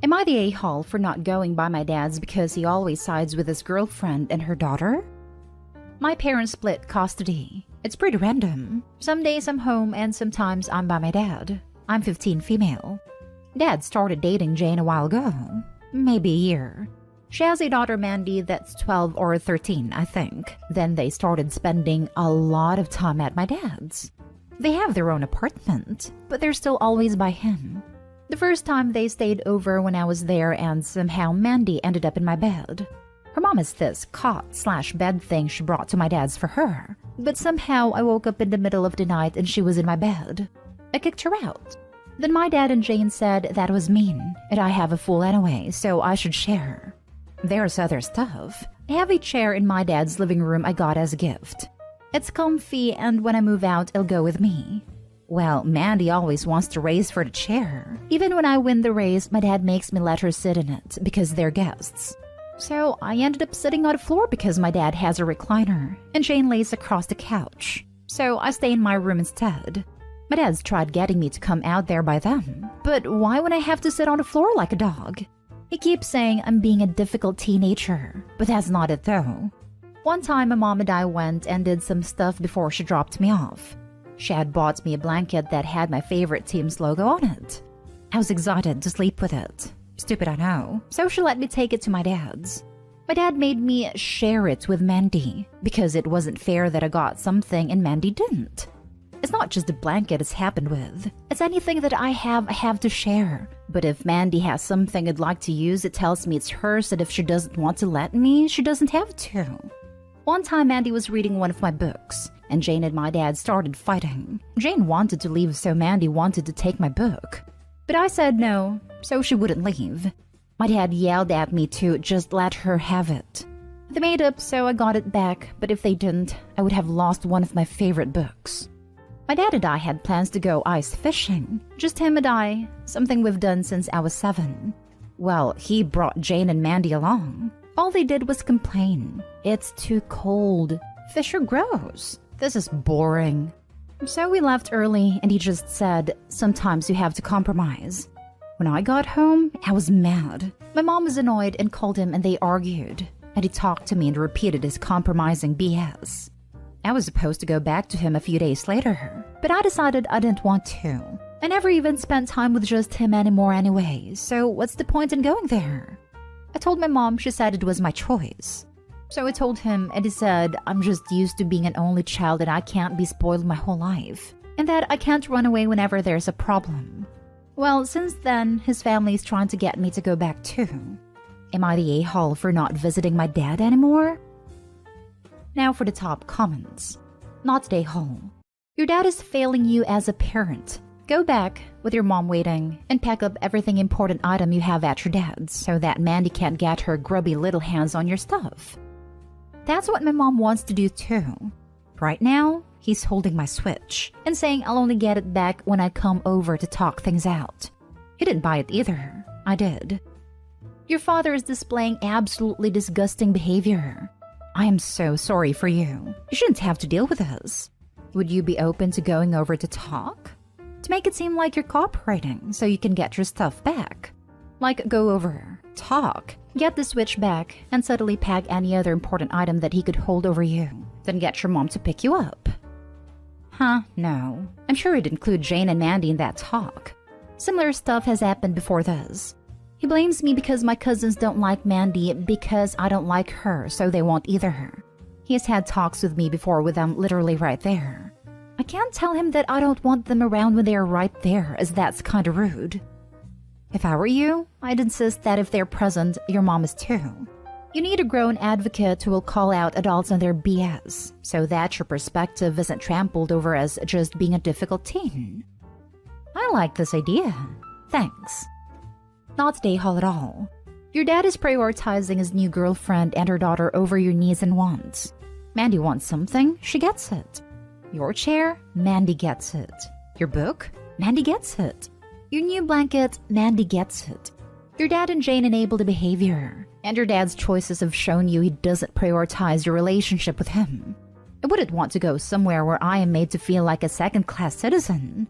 Am I the a-hole for not going by my dad's because he always sides with his girlfriend and her daughter? My parents split custody. It's pretty random. Some days I'm home and sometimes I'm by my dad. I'm 15 female. Dad started dating Jane a while ago. Maybe a year. She has a daughter, Mandy, that's 12 or 13, I think. Then they started spending a lot of time at my dad's. They have their own apartment, but they're still always by him. The first time they stayed over when I was there and somehow Mandy ended up in my bed. Her mom has this cot/bed thing she brought to my dad's for her, but somehow I woke up in the middle of the night and she was in my bed. I kicked her out. Then my dad and Jane said that was mean, and I have a fool anyway, so I should share. There's other stuff. I have a chair in my dad's living room I got as a gift. It's comfy, and when I move out, it'll go with me. Well, Mandy always wants to race for the chair. Even when I win the race, my dad makes me let her sit in it because they're guests. So I ended up sitting on the floor because my dad has a recliner, and Jane lays across the couch. So I stay in my room instead. My dad's tried getting me to come out there by them, but why would I have to sit on the floor like a dog? He keeps saying I'm being a difficult teenager, but that's not it though. One time my mom and I went and did some stuff before she dropped me off. She had bought me a blanket that had my favorite team's logo on it. I was excited to sleep with it. Stupid, I know. So she let me take it to my dad's. My dad made me share it with Mandy because it wasn't fair that I got something and Mandy didn't. It's not just the blanket it's happened with. It's anything that I have to share. But if Mandy has something I'd like to use, it tells me it's hers, and if she doesn't want to let me, she doesn't have to. One time Mandy was reading one of my books, and Jane and my dad started fighting. Jane wanted to leave, so Mandy wanted to take my book. But I said no, so she wouldn't leave. My dad yelled at me to just let her have it. They made up, so I got it back, but if they didn't, I would have lost one of my favorite books. My dad and I had plans to go ice fishing. Just him and I, something we've done since I was 7. Well, he brought Jane and Mandy along. All they did was complain. It's too cold. Fish are gross. This is boring. So we left early and he just said, sometimes you have to compromise. When I got home, I was mad. My mom was annoyed and called him and they argued. And he talked to me and repeated his compromising BS. I was supposed to go back to him a few days later, but I decided I didn't want to. I never even spent time with just him anymore anyway, so what's the point in going there? I told my mom, she said it was my choice. So I told him, and he said, I'm just used to being an only child and I can't be spoiled my whole life, and that I can't run away whenever there's a problem. Well, since then, his family is trying to get me to go back too. Am I the a-hole for not visiting my dad anymore? Now for the top comments. Not the a-hole. Your dad is failing you as a parent. Go back, with your mom waiting, and pack up everything important item you have at your dad's so that Mandy can't get her grubby little hands on your stuff. That's what my mom wants to do too. Right now, he's holding my Switch and saying I'll only get it back when I come over to talk things out. He didn't buy it either. I did. Your father is displaying absolutely disgusting behavior. I am so sorry for you. You shouldn't have to deal with this. Would you be open to going over to talk? To make it seem like you're cooperating so you can get your stuff back. Like go over, talk, get the Switch back, and suddenly pack any other important item that he could hold over you. Then get your mom to pick you up. Huh, no. I'm sure he'd include Jane and Mandy in that talk. Similar stuff has happened before this. He blames me because my cousins don't like Mandy because I don't like her, so they won't either. He has had talks with me before with them literally right there. I can't tell him that I don't want them around when they are right there, as that's kinda rude. If I were you, I'd insist that if they're present, your mom is too. You need a grown advocate who will call out adults on their BS, so that your perspective isn't trampled over as just being a difficult teen. I like this idea. Thanks. Not the a-hole at all. Your dad is prioritizing his new girlfriend and her daughter over your needs and wants. Mandy wants something, she gets it. Your chair, Mandy gets it. Your book, Mandy gets it. Your new blanket, Mandy gets it. Your dad and Jane enable the behavior, and your dad's choices have shown you he doesn't prioritize your relationship with him. I wouldn't want to go somewhere where I am made to feel like a second-class citizen.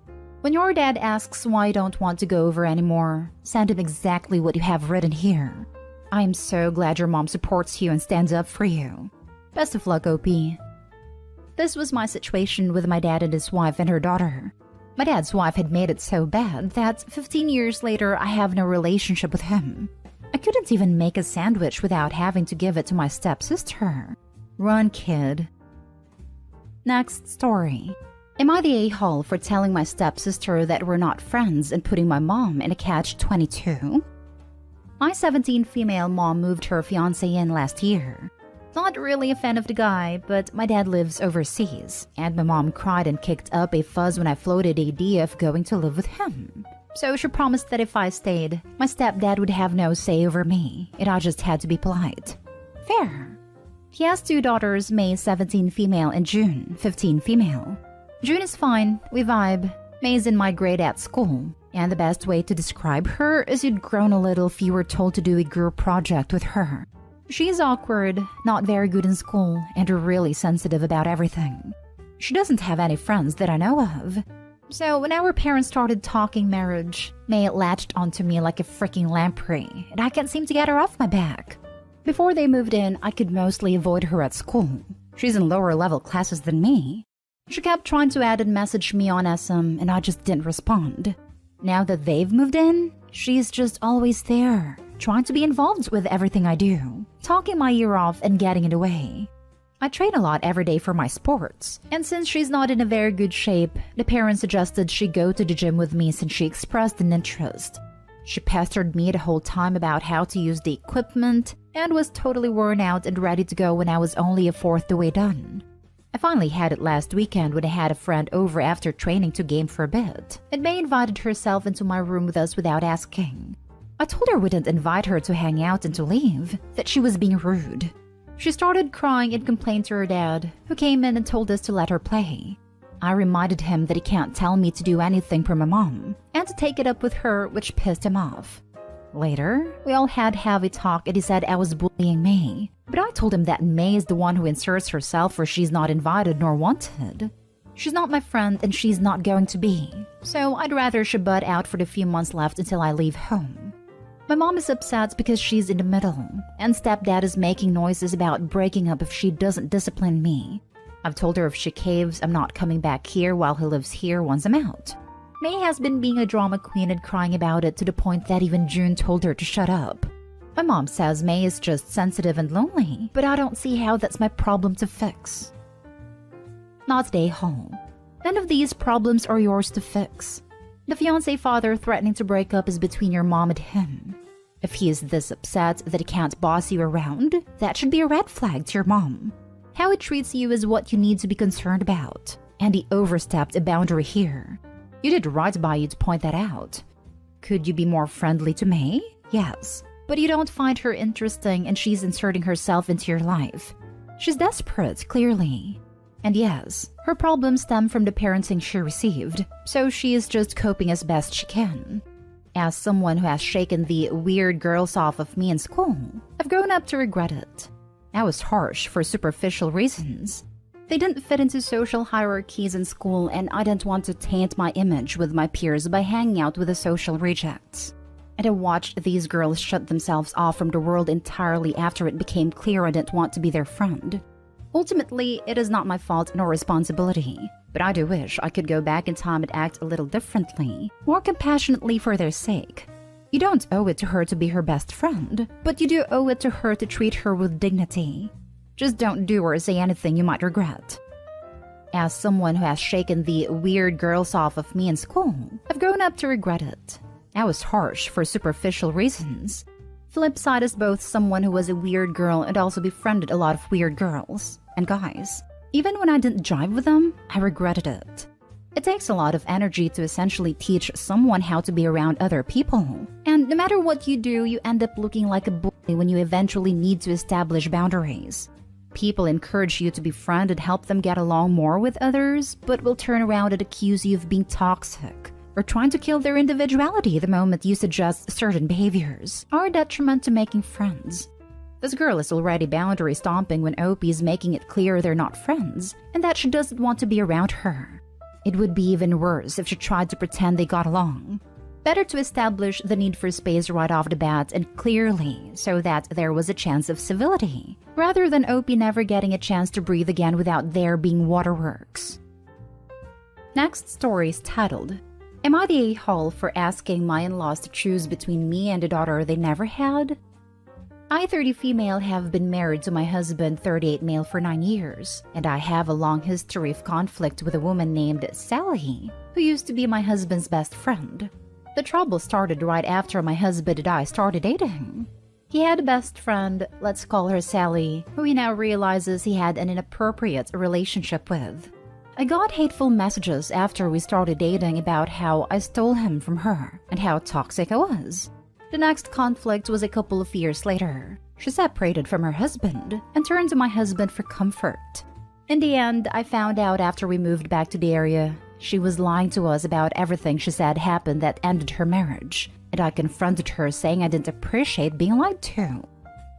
When your dad asks why you don't want to go over anymore, send him exactly what you have written here. I am so glad your mom supports you and stands up for you. Best of luck, OP. This was my situation with my dad and his wife and her daughter. My dad's wife had made it so bad that 15 years later I have no relationship with him. I couldn't even make a sandwich without having to give it to my stepsister. Run, kid. Next story. Am I the a-hole for telling my stepsister that we're not friends and putting my mom in a catch-22? My 17 female mom moved her fiancé in last year. Not really a fan of the guy, but my dad lives overseas, and my mom cried and kicked up a fuss when I floated the idea of going to live with him. So she promised that if I stayed, my stepdad would have no say over me, and I just had to be polite. Fair. He has 2 daughters, May 17 female and June 15 female. June is fine, we vibe. May's in my grade at school, and the best way to describe her is you'd grown a little if you were told to do a group project with her. She's awkward, not very good in school, and really sensitive about everything. She doesn't have any friends that I know of. So when our parents started talking marriage, May latched onto me like a freaking lamprey, and I can't seem to get her off my back. Before they moved in, I could mostly avoid her at school. She's in lower level classes than me. She kept trying to add and message me on SM, and I just didn't respond. Now that they've moved in, she's just always there, trying to be involved with everything I do, talking my ear off and getting in the way. I train a lot every day for my sports, and since she's not in a very good shape, the parents suggested she go to the gym with me since she expressed an interest. She pestered me the whole time about how to use the equipment and was totally worn out and ready to go when I was only a fourth the way done. I finally had it last weekend when I had a friend over after training to game for a bit, and May invited herself into my room with us without asking. I told her we didn't invite her to hang out and to leave, that she was being rude. She started crying and complained to her dad, who came in and told us to let her play. I reminded him that he can't tell me to do anything for my mom, and to take it up with her, which pissed him off. Later, we all had heavy talk and he said I was bullying May, but I told him that May is the one who inserts herself where she's not invited nor wanted. She's not my friend and she's not going to be, so I'd rather she butt out for the few months left until I leave home. My mom is upset because she's in the middle, and stepdad is making noises about breaking up if she doesn't discipline me. I've told her if she caves, I'm not coming back here while he lives here once I'm out. May has been being a drama queen and crying about it to the point that even June told her to shut up. My mom says May is just sensitive and lonely, but I don't see how that's my problem to fix. Not day home. None of these problems are yours to fix. The fiancé father threatening to break up is between your mom and him. If he is this upset that he can't boss you around, that should be a red flag to your mom. How he treats you is what you need to be concerned about, and he overstepped a boundary here. You did right by you to point that out. Could you be more friendly to May? Yes. But you don't find her interesting and she's inserting herself into your life. She's desperate, clearly. And yes, her problems stem from the parenting she received, so she is just coping as best she can. As someone who has shaken the weird girls off of me in school, I've grown up to regret it. I was harsh for superficial reasons. They didn't fit into social hierarchies in school, and I didn't want to taint my image with my peers by hanging out with the social rejects. And I watched these girls shut themselves off from the world entirely after it became clear I didn't want to be their friend. Ultimately, it is not my fault nor responsibility, but I do wish I could go back in time and act a little differently, more compassionately for their sake. You don't owe it to her to be her best friend, but you do owe it to her to treat her with dignity. Just don't do or say anything you might regret. As someone who has shaken the weird girls off of me in school, I've grown up to regret it. I was harsh for superficial reasons. Flip side is both someone who was a weird girl and also befriended a lot of weird girls and guys. Even when I didn't jive with them, I regretted it. It takes a lot of energy to essentially teach someone how to be around other people. And no matter what you do, you end up looking like a bully when you eventually need to establish boundaries. People encourage you to befriend and help them get along more with others, but will turn around and accuse you of being toxic or trying to kill their individuality the moment you suggest certain behaviors, or a detriment to making friends. This girl is already boundary stomping when OP is making it clear they're not friends and that she doesn't want to be around her. It would be even worse if she tried to pretend they got along. Better to establish the need for space right off the bat and clearly so that there was a chance of civility, rather than OP never getting a chance to breathe again without there being waterworks. Next story is titled, Am I the a-hole for asking my in-laws to choose between me and a daughter they never had? I, 30 female, have been married to my husband, 38 male, for 9 years, and I have a long history of conflict with a woman named Sally, who used to be my husband's best friend. The trouble started right after my husband and I started dating. He had a best friend, let's call her Sally, who he now realizes he had an inappropriate relationship with. I got hateful messages after we started dating about how I stole him from her and how toxic I was. The next conflict was a couple of years later. She separated from her husband and turned to my husband for comfort. In the end, I found out after we moved back to the area, she was lying to us about everything she said happened that ended her marriage, and I confronted her saying I didn't appreciate being lied to.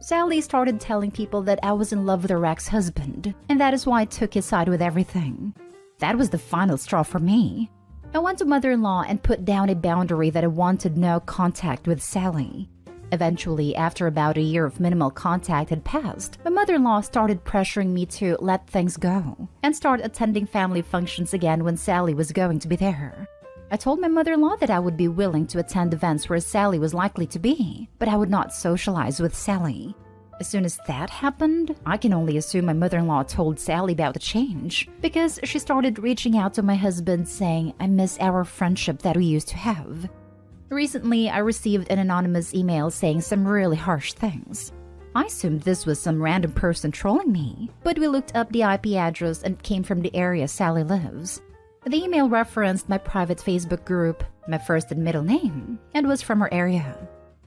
Sally started telling people that I was in love with her ex-husband, and that is why I took his side with everything. That was the final straw for me. I went to mother-in-law and put down a boundary that I wanted no contact with Sally. Eventually, after about a year of minimal contact had passed, my mother-in-law started pressuring me to let things go and start attending family functions again when Sally was going to be there. I told my mother-in-law that I would be willing to attend events where Sally was likely to be, but I would not socialize with Sally. As soon as that happened, I can only assume my mother-in-law told Sally about the change because she started reaching out to my husband saying, I miss our friendship that we used to have. Recently, I received an anonymous email saying some really harsh things. I assumed this was some random person trolling me, but we looked up the IP address and it came from the area Sally lives. The email referenced my private Facebook group, my first and middle name, and was from her area.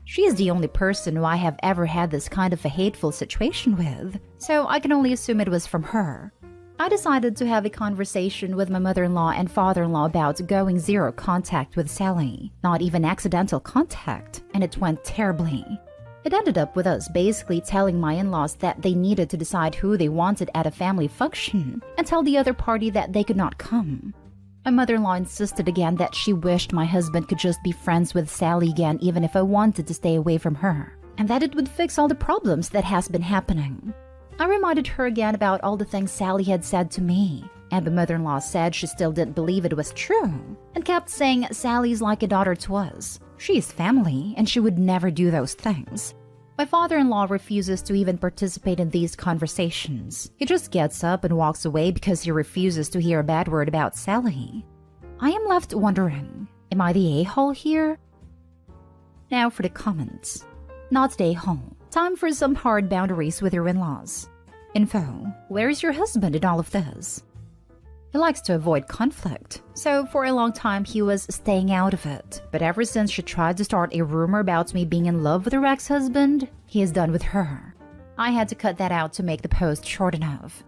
She is the only person who I have ever had this kind of a hateful situation with, so I can only assume it was from her. I decided to have a conversation with my mother-in-law and father-in-law about going zero contact with Sally, not even accidental contact, and it went terribly. It ended up with us basically telling my in-laws that they needed to decide who they wanted at a family function and tell the other party that they could not come. My mother-in-law insisted again that she wished my husband could just be friends with Sally again even if I wanted to stay away from her, and that it would fix all the problems that has been happening. I reminded her again about all the things Sally had said to me, and the mother-in-law said she still didn't believe it was true, and kept saying Sally's like a daughter to us. She is family, and she would never do those things. My father-in-law refuses to even participate in these conversations. He just gets up and walks away because he refuses to hear a bad word about Sally. I am left wondering, am I the a-hole here? Now for the comments. Not the a-hole. Time for some hard boundaries with your in-laws. Info. Where is your husband in all of this? He likes to avoid conflict, so for a long time he was staying out of it. But ever since she tried to start a rumor about me being in love with her ex-husband, he is done with her. I had to cut that out to make the post short enough.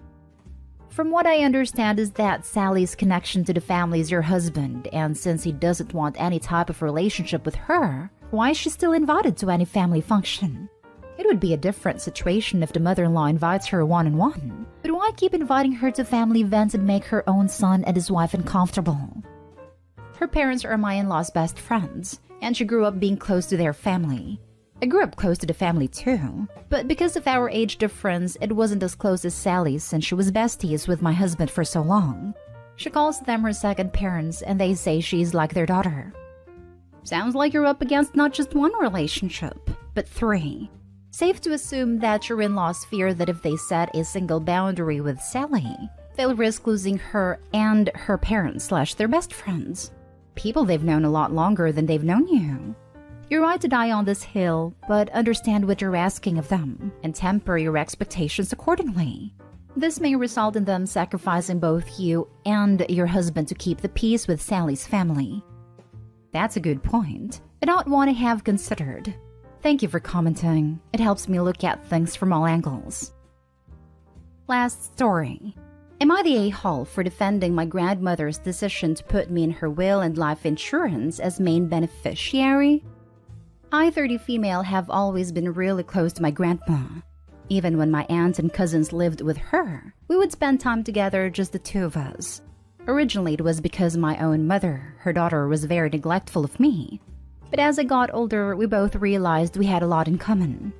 From what I understand is that Sally's connection to the family is your husband, and since he doesn't want any type of relationship with her, why is she still invited to any family function? It would be a different situation if the mother-in-law invites her one-on-one, but why keep inviting her to family events and make her own son and his wife uncomfortable? Her parents are my in-law's best friends, and she grew up being close to their family. I grew up close to the family too, but because of our age difference, it wasn't as close as Sally's since she was besties with my husband for so long. She calls them her second parents, and they say she's like their daughter. Sounds like you're up against not just one relationship, but 3. Safe to assume that your in-laws fear that if they set a single boundary with Sally, they'll risk losing her and her parents/their best friends. People they've known a lot longer than they've known you. You're right to die on this hill, but understand what you're asking of them and temper your expectations accordingly. This may result in them sacrificing both you and your husband to keep the peace with Sally's family. That's a good point. I don't want to have considered. Thank you for commenting. It helps me look at things from all angles. Last story. Am I the a-hole for defending my grandmother's decision to put me in her will and life insurance as main beneficiary? I, 30 female, have always been really close to my grandma. Even when my aunt and cousins lived with her, we would spend time together, just the two of us. Originally, it was because my own mother, her daughter, was very neglectful of me. But as I got older, we both realized we had a lot in common.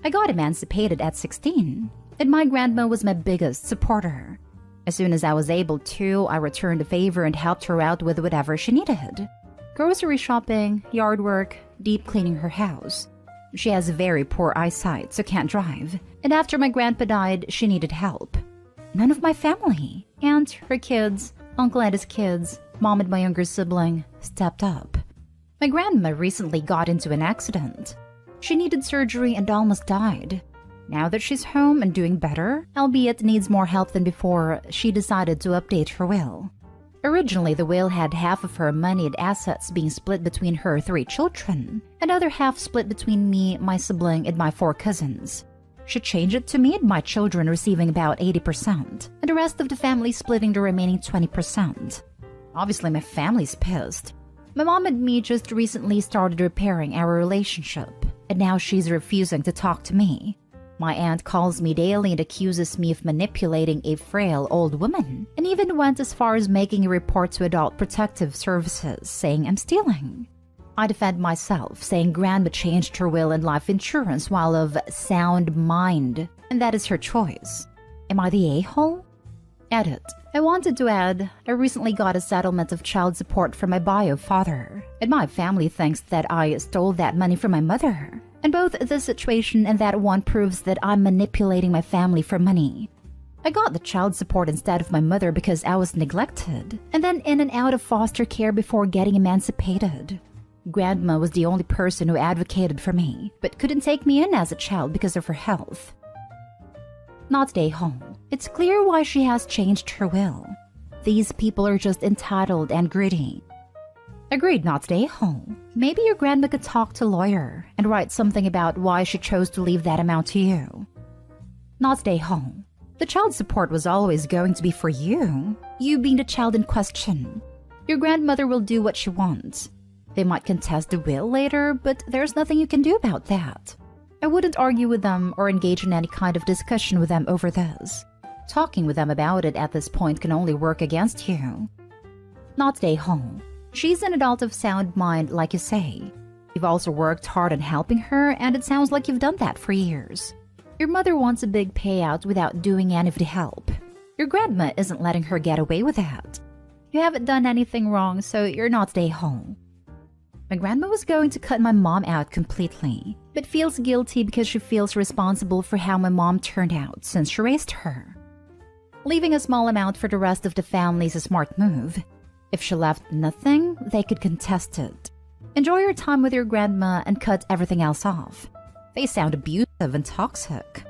I got emancipated at 16, and my grandma was my biggest supporter. As soon as I was able to, I returned the favor and helped her out with whatever she needed. Grocery shopping, yard work, deep cleaning her house. She has very poor eyesight, so can't drive. And after my grandpa died, she needed help. None of my family, aunt, her kids, uncle and his kids, mom and my younger sibling, stepped up. My grandma recently got into an accident. She needed surgery and almost died. Now that she's home and doing better, albeit needs more help than before, she decided to update her will. Originally, the will had half of her money and assets being split between her 3 children, and other half split between me, my sibling, and my 4 cousins. She changed it to me and my children receiving about 80%, and the rest of the family splitting the remaining 20%. Obviously, my family's pissed. My mom and me just recently started repairing our relationship, and now she's refusing to talk to me. My aunt calls me daily and accuses me of manipulating a frail old woman, and even went as far as making a report to Adult Protective Services, saying I'm stealing. I defend myself, saying Grandma changed her will and life insurance while of sound mind, and that is her choice. Am I the a-hole? Edit. I wanted to add, I recently got a settlement of child support from my bio father, and my family thinks that I stole that money from my mother. And both this situation and that one proves that I'm manipulating my family for money. I got the child support instead of my mother because I was neglected, and then in and out of foster care before getting emancipated. Grandma was the only person who advocated for me, but couldn't take me in as a child because of her health. Not stay home. It's clear why she has changed her will. These people are just entitled and greedy. Agreed, not stay home. Maybe your grandma could talk to a lawyer and write something about why she chose to leave that amount to you. Not stay home. The child support was always going to be for you being the child in question. Your grandmother will do what she wants. They might contest the will later, but there's nothing you can do about that. I wouldn't argue with them or engage in any kind of discussion with them over this. Talking with them about it at this point can only work against you. Not stay home. She's an adult of sound mind, like you say. You've also worked hard on helping her, and it sounds like you've done that for years. Your mother wants a big payout without doing any of the help. Your grandma isn't letting her get away with that. You haven't done anything wrong, so you're not stay home. My grandma was going to cut my mom out completely, but feels guilty because she feels responsible for how my mom turned out since she raised her. Leaving a small amount for the rest of the family is a smart move. If she left nothing, they could contest it. Enjoy your time with your grandma and cut everything else off. They sound abusive and toxic.